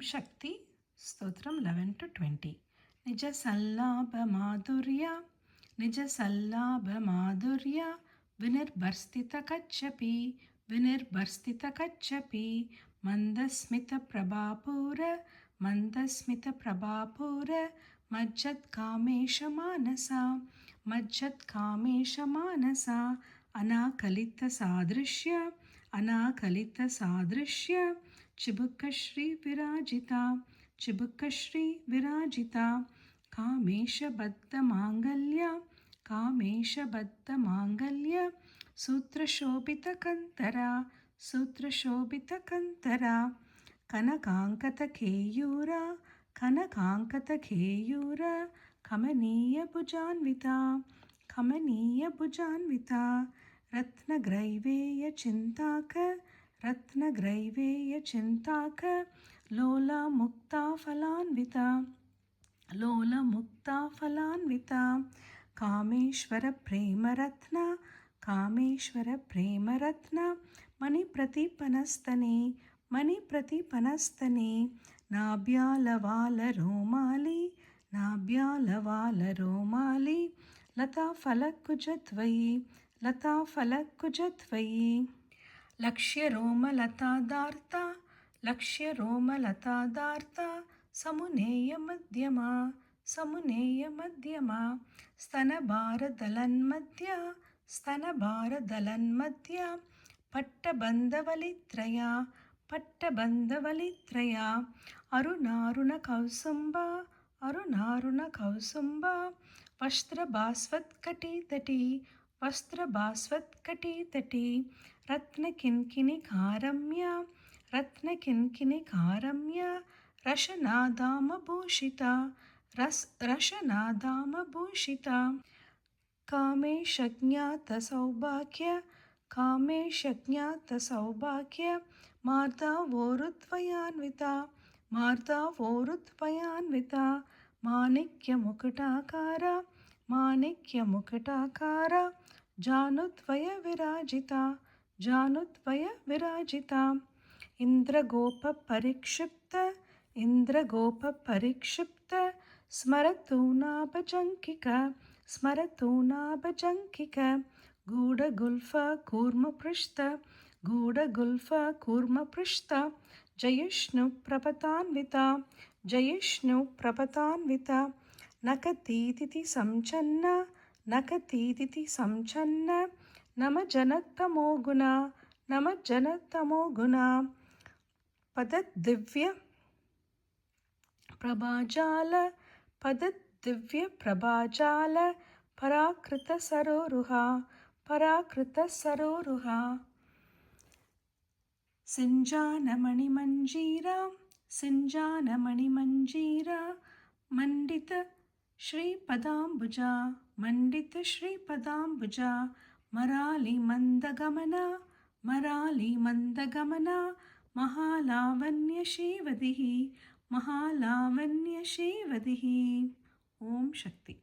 शक्ति स्तोत्रम 11 to 20. निज सल्लाभ माधुर्य निज सल्लाभ माधुर्य विनिर्भर्स्थित कच्छपि मंदस्मित प्रभापूर मज्जत् कामेश मानसा अनाकलित सादृश्य चिबुक श्री विराजिता कामेशबद्ध मांगल्य सूत्रशोभित कंतरा कनकांकत केयूरा कमनीय भुजान्विता रत्नग्रैवेय चिन्ताक लोला मुक्ता फलान्विता कामेश्वर प्रेमरत्न मणिप्रतिपनस्तने नाभ्यालवाल रोमाली लता फलकुजद्वयी लक्ष्य रोमलतादार्ता समुनेय मध्यमा स्तनभारदलन्मध्य पट्टबन्धवलित्रया अरुणारुण कौसुम्बा वस्त्रभास्वत्कटितटी रत्नकिङ्किणिकारम्य रशनादामभूषिता कामेशज्ञातसौभाग्य मार्दावोरुद्वयान्विता माणिक्यमुकुटाकार जानुद्वय विराजिता इन्द्रगोप परिक्षिप्त स्मरतूनाभजङ्किक गूढगुल्फ कूर्मपृष्ठ जयिष्णु प्रपतान्विता नकतीतिथि संचन्न नम जनतमो गुना पददिव्य प्रभाजाल पराकृत सरोरुहा सिञ्जानमणिमञ्जीरा मंडित श्रीपदाम्बुजा मराली मंदगमना महालावण्य श्रीवदिः ओम शक्ति।